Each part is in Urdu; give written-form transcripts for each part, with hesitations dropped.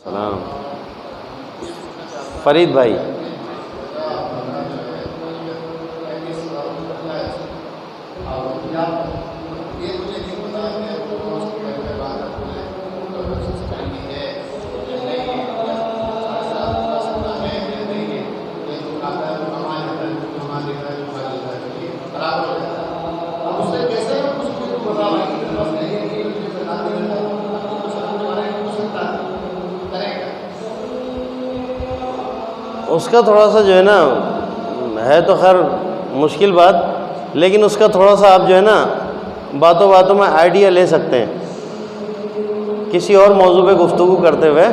سلام فرید بھائی. اس کا تھوڑا سا جو ہے نا ہے تو خیر مشکل بات، لیکن اس کا تھوڑا سا آپ جو ہے نا باتوں باتوں میں آئیڈیا لے سکتے ہیں کسی اور موضوع پہ گفتگو کرتے ہوئے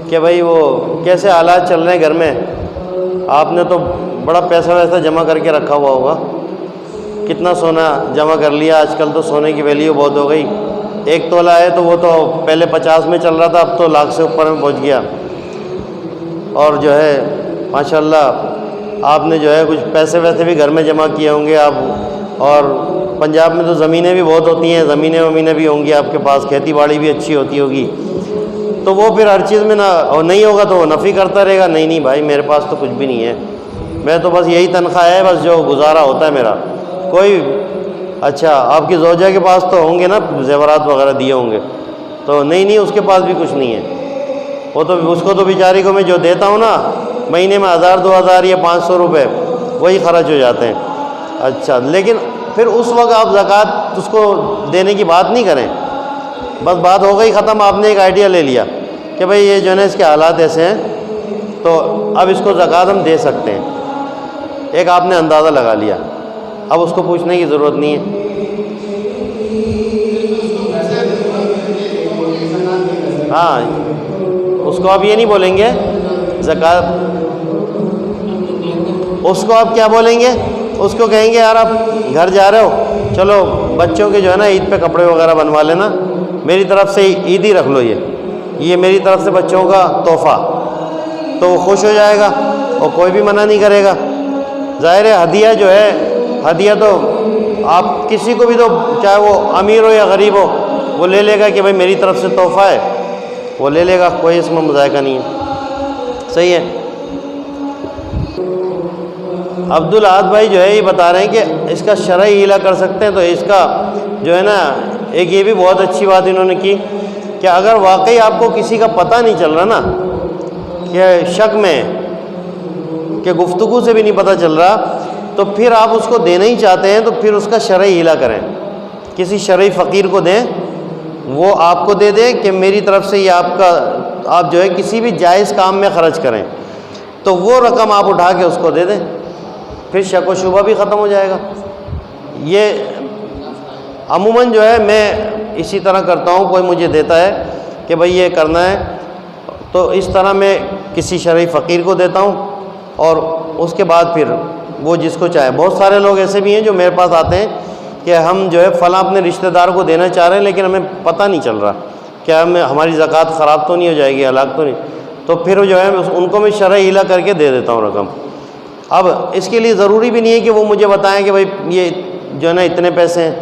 کہ بھائی وہ کیسے حالات چل رہے ہیں گھر میں. آپ نے تو بڑا پیسہ ویسا جمع کر کے رکھا ہوا ہوگا، کتنا سونا جمع کر لیا. آج کل تو سونے کی ویلیو بہت ہو گئی. 1 تولہ ہے تو وہ تو پہلے 50 میں چل رہا تھا، اب تو لاکھ سے اوپر میں پہنچ گیا. اور جو ہے ماشاءاللہ آپ نے جو ہے کچھ پیسے ویسے بھی گھر میں جمع کیے ہوں گے آپ. اور پنجاب میں تو زمینیں بھی بہت ہوتی ہیں، زمینیں بھی ہوں گی آپ کے پاس، کھیتی باڑی بھی اچھی ہوتی ہوگی. تو وہ پھر ہر چیز میں نہ نہیں ہوگا تو وہ نفی کرتا رہے گا. نہیں بھائی میرے پاس تو کچھ بھی نہیں ہے، میں تو بس یہی تنخواہ ہے بس جو گزارا ہوتا ہے میرا. کوئی اچھا آپ کی زوجہ کے پاس تو ہوں گے نا زیورات وغیرہ دیے ہوں گے، تو نہیں اس کے پاس بھی کچھ نہیں ہے. وہ تو اس کو تو بیچاری کو میں جو دیتا ہوں نا مہینے میں 1000 2000 یا 500 روپے وہی خرچ ہو جاتے ہیں. اچھا لیکن پھر اس وقت آپ زکوٰۃ اس کو دینے کی بات نہیں کریں، بس بات ہو گئی ختم. آپ نے ایک آئیڈیا لے لیا کہ بھئی یہ جو ہے نا اس کے حالات ایسے ہیں تو اب اس کو زکوٰۃ ہم دے سکتے ہیں. ایک آپ نے اندازہ لگا لیا، اب اس کو پوچھنے کی ضرورت نہیں ہے. ہاں اس کو آپ یہ نہیں بولیں گے زکوٰۃ، اس کو آپ کیا بولیں گے؟ اس کو کہیں گے یار آپ گھر جا رہے ہو، چلو بچوں کے جو ہے نا عید پہ کپڑے وغیرہ بنوا لینا، میری طرف سے عید ہی رکھ لو، یہ میری طرف سے بچوں کا تحفہ. تو وہ خوش ہو جائے گا اور کوئی بھی منع نہیں کرے گا. ظاہر ہے ہدیہ جو ہے، ہدیہ تو آپ کسی کو بھی دو، چاہے وہ امیر ہو یا غریب ہو، وہ لے لے گا کہ بھائی میری طرف سے تحفہ ہے، وہ لے لے گا، کوئی اس میں مذائقہ نہیں ہے. صحیح ہے. عبدالاحد بھائی جو ہے یہ بتا رہے ہیں کہ اس کا شرعی ہیلا کر سکتے ہیں. تو اس کا جو ہے نا ایک یہ بھی بہت اچھی بات انہوں نے کی کہ اگر واقعی آپ کو کسی کا پتہ نہیں چل رہا نا، کہ شک میں کہ گفتگو سے بھی نہیں پتہ چل رہا، تو پھر آپ اس کو دینا ہی چاہتے ہیں تو پھر اس کا شرعی ہیلا کریں، کسی شرعی فقیر کو دیں، وہ آپ کو دے دے کہ میری طرف سے یہ آپ جو ہے کسی بھی جائز کام میں خرچ کریں، تو وہ رقم آپ اٹھا کے اس کو دے دیں، پھر شک و شبہ بھی ختم ہو جائے گا. یہ عموماً جو ہے میں اسی طرح کرتا ہوں، کوئی مجھے دیتا ہے کہ بھئی یہ کرنا ہے تو اس طرح میں کسی شرعی فقیر کو دیتا ہوں، اور اس کے بعد پھر وہ جس کو چاہے. بہت سارے لوگ ایسے بھی ہیں جو میرے پاس آتے ہیں کہ ہم جو ہے فلاں اپنے رشتہ دار کو دینا چاہ رہے ہیں لیکن ہمیں پتہ نہیں چل رہا کہ ہماری زکوٰۃ خراب تو نہیں ہو جائے گی، ہلاک تو نہیں. تو پھر جو ہے ان کو میں شرعی ہیلا کر کے دے دیتا ہوں رقم. اب اس کے لیے ضروری بھی نہیں ہے کہ وہ مجھے بتائیں کہ بھائی یہ جو ہے نا اتنے پیسے ہیں.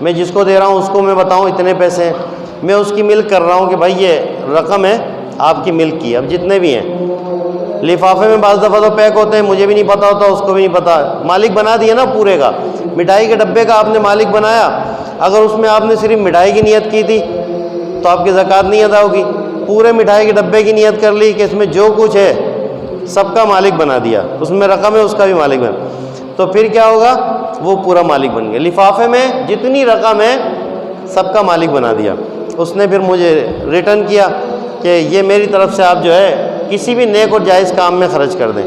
میں جس کو دے رہا ہوں اس کو میں بتاؤں اتنے پیسے ہیں، میں اس کی ملک کر رہا ہوں کہ بھائی یہ رقم ہے آپ کی ملک کی. اب جتنے بھی ہیں لفافے میں بعض دفعہ تو پیک ہوتے ہیں، مجھے بھی نہیں پتہ ہوتا، اس کو بھی نہیں پتہ، مالک بنا دیا نا پورے کا. مٹھائی کے ڈبے کا آپ نے مالک بنایا، اگر اس میں آپ نے صرف مٹھائی کی نیت کی تھی تو آپ کی زکوٰۃ نہیں ادا ہوگی. پورے مٹھائی کے ڈبے کی نیت کر لی کہ اس میں جو کچھ ہے سب کا مالک بنا دیا، اس میں رقم ہے اس کا بھی مالک بنا، تو پھر کیا ہوگا؟ وہ پورا مالک بن گیا. لفافے میں جتنی رقم ہے سب کا مالک بنا دیا. اس نے پھر مجھے ریٹرن کیا کہ یہ میری طرف سے آپ جو ہے کسی بھی نیک اور جائز کام میں خرچ کر دیں.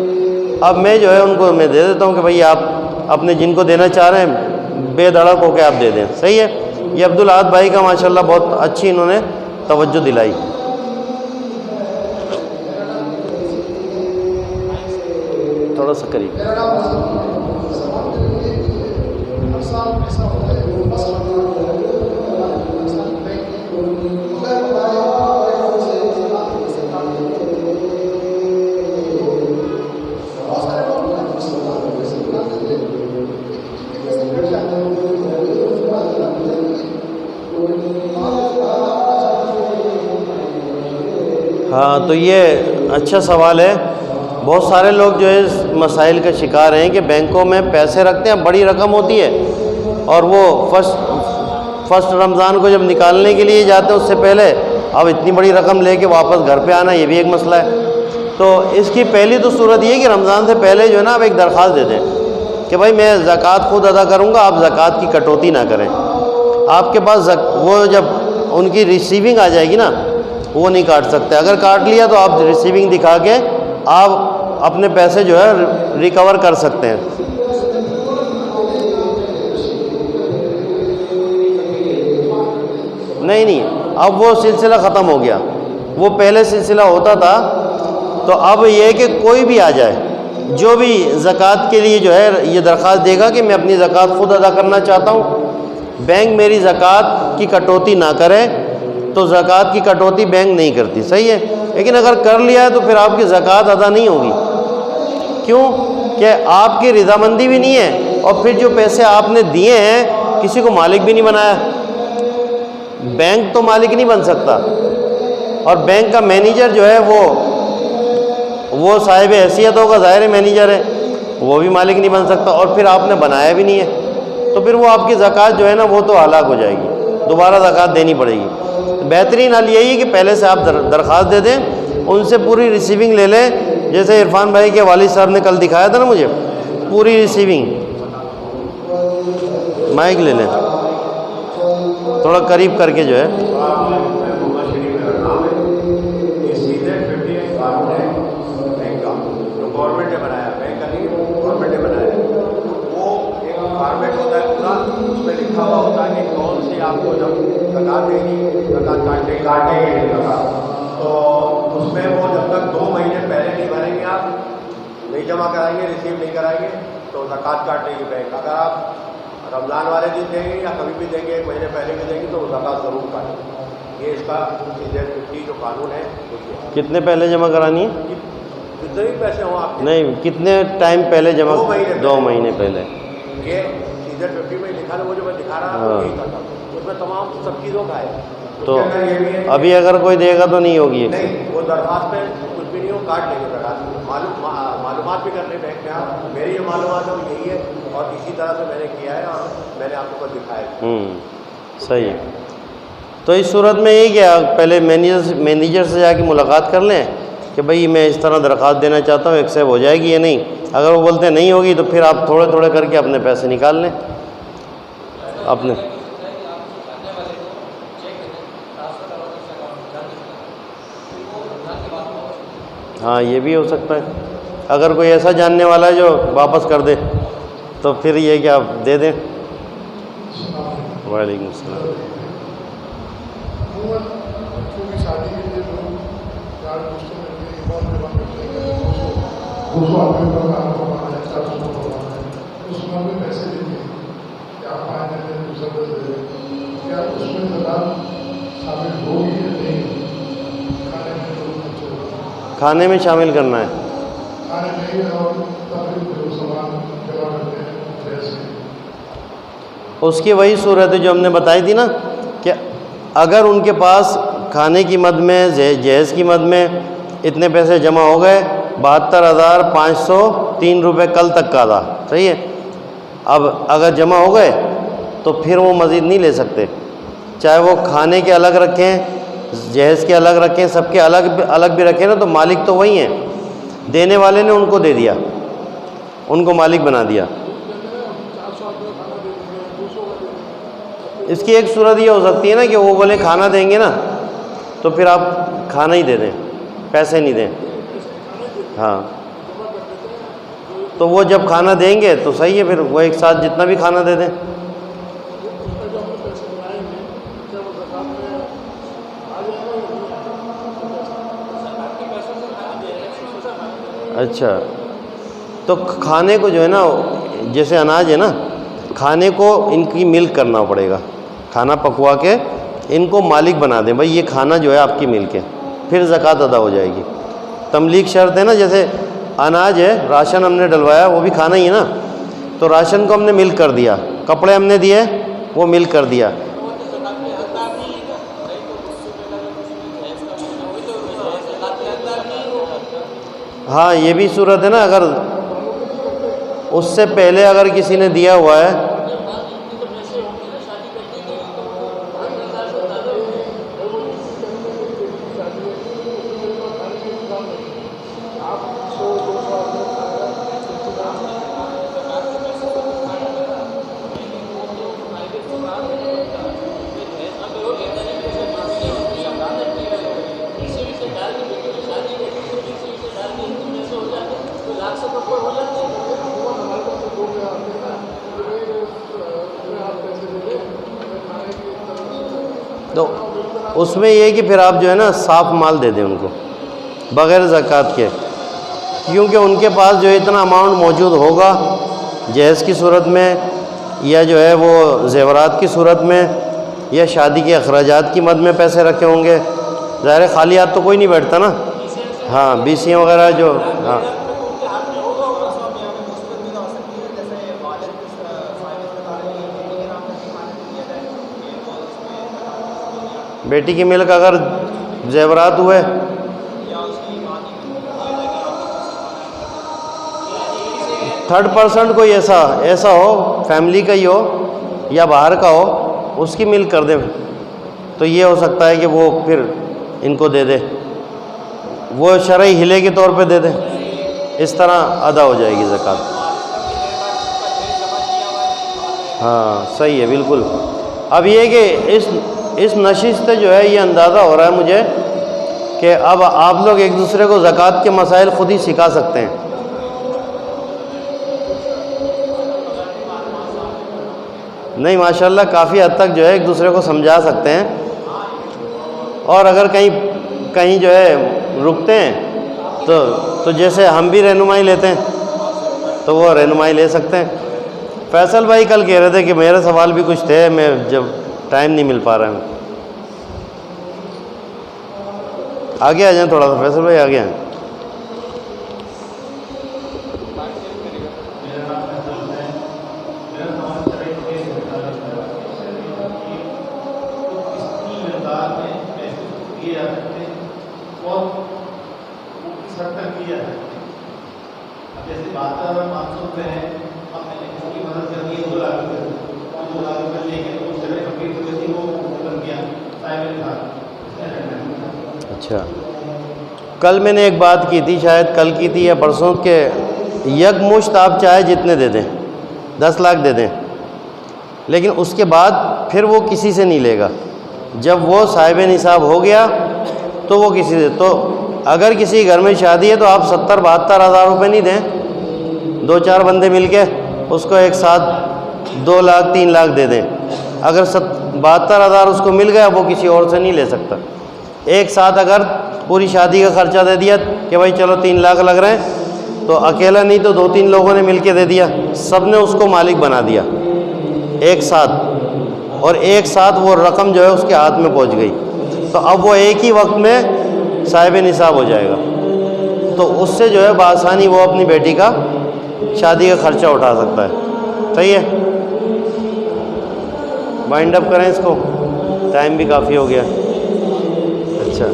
اب میں جو ہے ان کو میں دے دیتا ہوں کہ بھئی آپ اپنے جن کو دینا چاہ رہے ہیں بے دھڑک ہو کے آپ دے دیں. صحیح ہے. یہ عبدالاحد بھائی کا ماشاءاللہ بہت اچھی انہوں نے توجہ دلائی. تھوڑا سا قریب. ہاں تو یہ اچھا سوال ہے. بہت سارے لوگ جو ہے اس مسائل کا شکار ہیں کہ بینکوں میں پیسے رکھتے ہیں, بڑی رقم ہوتی ہے, اور وہ فرسٹ رمضان کو جب نکالنے کے لیے جاتے ہیں اس سے پہلے اب اتنی بڑی رقم لے کے واپس گھر پہ آنا, یہ بھی ایک مسئلہ ہے. تو اس کی پہلی تو صورت یہ ہے کہ رمضان سے پہلے جو ہے نا آپ ایک درخواست دے دیں کہ بھائی میں زکوٰۃ خود ادا کروں گا, آپ زکوٰۃ کی کٹوتی نہ کریں. آپ کے پاس وہ جب ان کی ریسیونگ آ جائے گی نا وہ نہیں کاٹ سکتے. اگر کاٹ لیا تو آپ ریسیونگ دکھا کے آپ اپنے پیسے جو ہے ریکور کر سکتے ہیں. نہیں, اب وہ سلسلہ ختم ہو گیا. وہ پہلے سلسلہ ہوتا تھا, تو اب یہ ہے کہ کوئی بھی آ جائے جو بھی زکوٰۃ کے لیے جو ہے یہ درخواست دے گا کہ میں اپنی زکوٰۃ خود ادا کرنا چاہتا ہوں, بینک میری زکوٰۃ کی کٹوتی نہ کرے, تو زکوٰۃ کی کٹوتی بینک نہیں کرتی, صحیح ہے. لیکن اگر کر لیا ہے تو پھر آپ کی زکوٰۃ ادا نہیں ہوگی. کیوں کہ آپ کی رضامندی بھی نہیں ہے, اور پھر جو پیسے آپ نے دیے ہیں کسی کو مالک بھی نہیں بنایا. بینک تو مالک نہیں بن سکتا, اور بینک کا مینیجر جو ہے وہ صاحب حیثیت ہوگا, ظاہر مینیجر ہے, وہ بھی مالک نہیں بن سکتا, اور پھر آپ نے بنایا بھی نہیں ہے, تو پھر وہ آپ کی زکوٰۃ جو ہے نا وہ تو ہلاک ہو جائے گی, دوبارہ زکوٰۃ دینی پڑے گی. بہترین حل یہی ہے کہ پہلے سے آپ درخواست دے دیں, ان سے پوری ریسیونگ لے لیں. جیسے عرفان بھائی کے والد صاحب نے کل دکھایا تھا نا مجھے, پوری ریسیونگ. مائک لے لیں تھوڑا قریب کر کے جو ہے. گورنمنٹ نے بنایا, بینک کا نہیں, گورنمنٹ نے بنایا. وہ ایک فارمیٹ ہوتا ہے پورا, اس میں لکھا ہوا ہوتا ہے کہ کون سی آپ کو جب زکوٰۃ دے گی, زکوٰۃ کاٹے گی زکوٰۃ, تو اس میں وہ جب تک 2 مہینے پہلے نہیں بھریں گے, آپ نہیں جمع کرائیں گے, ریسیو نہیں کرائیں گے, تو زکوٰۃ کاٹے گی بینک. اگر آپ رمضان والے دن دیں گے یا کبھی بھی دیں گے, 1 مہینے پہلے بھی دیں گے, تو زکوٰۃ ضرور کاٹے گی. یہ اس کا CZ50 جو قانون ہے. کتنے پہلے جمع کرانی ہے؟ جتنے بھی پیسے ہوں آپ کے. نہیں, کتنے ٹائم پہلے جمع؟ 2 مہینے پہلے. یہ CZ50 میں لکھا ہے, وہ جو میں دکھا رہا ہوں یہی تھا, اس میں تمام سب چیزوں کا ہے. تو ابھی اگر کوئی دے گا تو نہیں ہوگی نہیں, وہ درخواست پہ کچھ بھی نہیں ہو, کاٹ لیں گے درخواست. معلومات بھی کرنے بینک میں آپ, میری یہ معلومات ہے یہی ہے, اور اسی طرح سے میں نے کیا ہے, اور میں نے آپ کو دکھایا. صحیح ہے. تو اس صورت میں یہ کہ پہلے مینیجر سے جا کے ملاقات کر لیں کہ بھئی میں اس طرح درخواست دینا چاہتا ہوں, ایکسیپٹ ہو جائے گی یا نہیں. اگر وہ بولتے ہیں نہیں ہوگی تو پھر آپ تھوڑے تھوڑے کر کے اپنے پیسے نکال لیں اپنے. ہاں یہ بھی ہو سکتا ہے, اگر کوئی ایسا جاننے والا ہے جو واپس کر دے تو پھر یہ کہ آپ دے دیں. وعلیکم السلام. کھانے میں شامل کرنا ہے. اس کی وہی صورت ہے جو ہم نے بتائی تھی نا, کہ اگر ان کے پاس کھانے کی مد میں, جہیز کی مد میں اتنے پیسے جمع ہو گئے, 72,503 روپے کل تک کا تھا, صحیح ہے. اب اگر جمع ہو گئے تو پھر وہ مزید نہیں لے سکتے, چاہے وہ کھانے کے الگ رکھیں, جہیز کے الگ رکھیں, سب کے الگ بھی رکھیں نا, تو مالک تو وہی ہیں. دینے والے نے ان کو دے دیا, ان کو مالک بنا دیا. اس کی ایک صورت یہ ہو سکتی ہے نا کہ وہ بولے کھانا دیں گے نا, تو پھر آپ کھانا ہی دے دیں, پیسے نہیں دیں. ہاں, تو وہ جب کھانا دیں گے تو صحیح ہے, پھر وہ ایک ساتھ جتنا بھی کھانا دے دیں. اچھا, تو کھانے کو جو ہے نا, جیسے اناج ہے نا, کھانے کو ان کی ملک کرنا پڑے گا, کھانا پکوا کے ان کو مالک بنا دیں, بھائی یہ کھانا جو ہے آپ کی ملک ہے, پھر زکوٰۃ ادا ہو جائے گی. تملیک شرط ہے نا, جیسے اناج ہے, راشن ہم نے ڈلوایا, وہ بھی کھانا ہی ہے نا, تو راشن کو ہم نے ملک کر دیا, کپڑے ہم نے دیے وہ ملک کر دیا. ہاں یہ بھی صورت ہے نا، اگر اس سے پہلے اگر کسی نے دیا ہوا ہے تو اس میں یہ ہے کہ پھر آپ جو ہے نا صاف مال دے دیں ان کو بغیر زکوٰۃ کے، کیونکہ ان کے پاس جو اتنا اماؤنٹ موجود ہوگا جہیز کی صورت میں یا جو ہے وہ زیورات کی صورت میں یا شادی کے اخراجات کی مد میں پیسے رکھے ہوں گے، ظاہر خالی ہاتھ تو کوئی نہیں بیٹھتا نا، ہاں بیسیاں وغیرہ جو ہاں بیٹی کی ملک اگر زیورات ہوئے تھرڈ پرسنٹ کوئی ایسا ہو، فیملی کا ہی ہو یا باہر کا ہو، اس کی ملک کر دے تو یہ ہو سکتا ہے کہ وہ پھر ان کو دے دے، وہ شرعی ہلے کے طور پہ دے دے، اس طرح ادا ہو جائے گی زکوٰۃ۔ ہاں صحیح ہے بالکل۔ اب یہ کہ اس نشست سے جو ہے یہ اندازہ ہو رہا ہے مجھے کہ اب آپ لوگ ایک دوسرے کو زکوٰۃ کے مسائل خود ہی سکھا سکتے ہیں۔ نہیں ماشاءاللہ کافی حد تک جو ہے ایک دوسرے کو سمجھا سکتے ہیں، اور اگر کہیں جو ہے رکتے ہیں تو جیسے ہم بھی رہنمائی لیتے ہیں تو وہ رہنمائی لے سکتے ہیں۔ فیصل بھائی کل کہہ رہے تھے کہ میرے سوال بھی کچھ تھے، میں جب ٹائم نہیں مل پا رہا ہے۔ آگے آ جائیں تھوڑا سا، فیصل بھائی آگے آئیں۔ اچھا کل میں نے ایک بات کی تھی، شاید کل کی تھی یا پرسوں، کہ یک مشت آپ چاہے جتنے دے دیں، 10 لاکھ دے دیں، لیکن اس کے بعد پھر وہ کسی سے نہیں لے گا۔ جب وہ صاحب نصاب ہو گیا تو وہ کسی سے، تو اگر کسی گھر میں شادی ہے تو آپ 70-72 ہزار روپے نہیں دیں، 2-4 بندے مل کے اس کو ایک ساتھ 2 لاکھ 3 لاکھ دے دیں۔ اگر 72 ہزار اس کو مل گیا وہ کسی اور سے نہیں لے سکتا۔ ایک ساتھ اگر پوری شادی کا خرچہ دے دیا کہ بھائی چلو 3 لاکھ لگ رہے ہیں، تو اکیلا نہیں تو 2-3 لوگوں نے مل کے دے دیا، سب نے اس کو مالک بنا دیا ایک ساتھ، اور ایک ساتھ وہ رقم جو ہے اس کے ہاتھ میں پہنچ گئی، تو اب وہ ایک ہی وقت میں صاحب نصاب ہو جائے گا، تو اس سے جو ہے بآسانی وہ اپنی بیٹی کا شادی کا خرچہ اٹھا سکتا ہے۔ صحیح ہے، وائنڈ اپ کریں اس کو، ٹائم بھی کافی ہو گیا۔ اچھا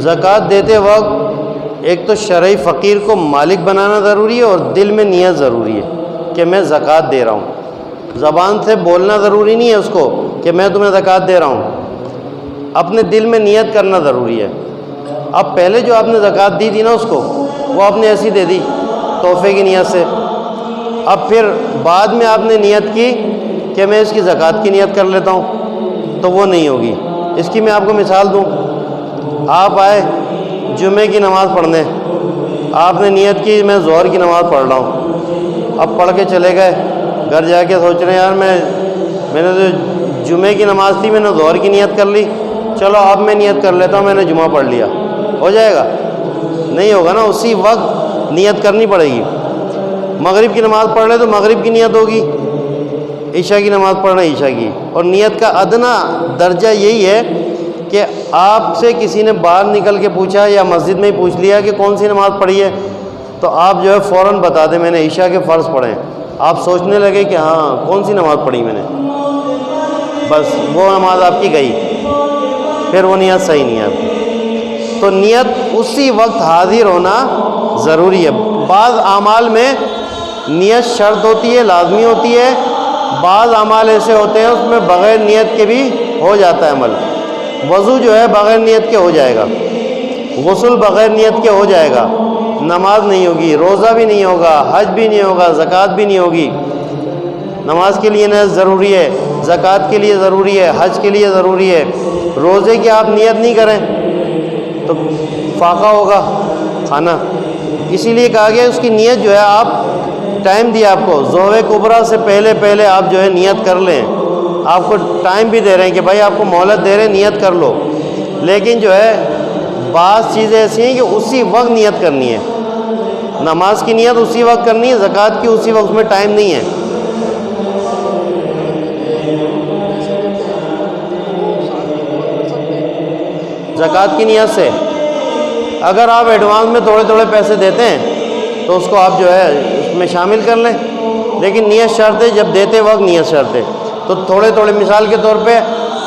زکوٰۃ دیتے وقت ایک تو شرعی فقیر کو مالک بنانا ضروری ہے، اور دل میں نیت ضروری ہے کہ میں زکوٰۃ دے رہا ہوں۔ زبان سے بولنا ضروری نہیں ہے اس کو کہ میں تمہیں زکوٰۃ دے رہا ہوں، اپنے دل میں نیت کرنا ضروری ہے۔ اب پہلے جو آپ نے زکوٰۃ دی تھی نا اس کو، وہ آپ نے ایسی دے دی تحفے کی نیت سے، اب پھر بعد میں آپ نے نیت کی کہ میں اس کی زکوٰۃ کی نیت کر لیتا ہوں، تو وہ نہیں ہوگی۔ اس کی میں آپ کو مثال دوں، آپ آئے جمعے کی نماز پڑھنے، آپ نے نیت کی میں ظہر کی نماز پڑھ رہا ہوں، اب پڑھ کے چلے گئے، گھر جا کے سوچ رہے ہیں یار میں نے تو جمعے کی نماز تھی، میں نے ظہر کی نیت کر لی، چلو اب میں نیت کر لیتا ہوں، میں نے جمعہ پڑھ لیا، ہو جائے گا؟ نہیں ہوگا نا، اسی وقت نیت کرنی پڑے گی۔ مغرب کی نماز پڑھ لے تو مغرب کی نیت ہوگی، عشاء کی نماز پڑھنا ہے عشاء کی، اور نیت کا ادنا درجہ یہی ہے کہ آپ سے کسی نے باہر نکل کے پوچھا یا مسجد میں ہی پوچھ لیا کہ کون سی نماز پڑھی ہے، تو آپ جو ہے فوراً بتا دیں میں نے عشاء کے فرض پڑھے ہیں، آپ سوچنے لگے کہ ہاں کون سی نماز پڑھی میں نے، بس وہ نماز آپ کی گئی، پھر وہ نیت صحیح نہیں ہے آپ کی۔ تو نیت اسی وقت حاضر ہونا ضروری ہے۔ بعض اعمال میں نیت شرط ہوتی ہے، لازمی ہوتی ہے، بعض اعمال ایسے ہوتے ہیں اس میں بغیر نیت کے بھی ہو جاتا ہے عمل۔ وضو جو ہے بغیر نیت کے ہو جائے گا، غسل بغیر نیت کے ہو جائے گا، نماز نہیں ہوگی، روزہ بھی نہیں ہوگا، حج بھی نہیں ہوگا، زکوٰۃ بھی نہیں ہوگی۔ نماز کے لیے نیت ضروری ہے، زکوٰۃ کے لیے ضروری ہے، حج کے لیے ضروری ہے۔ روزے کی آپ نیت نہیں کریں تو فاقہ ہوگا کھانا، اسی لیے کہا گیا اس کی نیت جو ہے آپ ٹائم دیا آپ کو، ظہر کبریٰ سے پہلے آپ جو ہے نیت کر لیں، آپ کو ٹائم بھی دے رہے ہیں کہ بھائی آپ کو مہلت دے رہے ہیں نیت کر لو، لیکن جو ہے بعض چیزیں ایسی ہیں کہ اسی وقت نیت کرنی ہے، نماز کی نیت اسی وقت کرنی ہے، زکوٰۃ کی اسی وقت میں ٹائم نہیں ہے۔ زکوٰۃ کی نیت سے اگر آپ ایڈوانس میں تھوڑے تھوڑے پیسے دیتے ہیں تو اس کو آپ جو ہے اس میں شامل کر لیں، لیکن نیت شرط ہے، جب دیتے وقت نیت شرط ہے، تو تھوڑے تھوڑے مثال کے طور پہ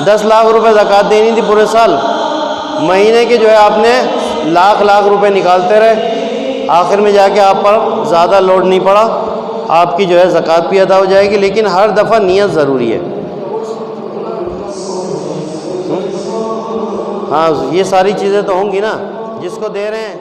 10 لاکھ روپے زکوٰۃ دینی تھی پورے سال، مہینے کے جو ہے آپ نے لاکھ روپے نکالتے رہے، آخر میں جا کے آپ پر زیادہ لوڈ نہیں پڑا، آپ کی جو ہے زکوٰۃ بھی ادا ہو جائے گی، لیکن ہر دفعہ نیت ضروری ہے۔ ہاں یہ ساری چیزیں تو ہوں گی نا، جس کو دے رہے ہیں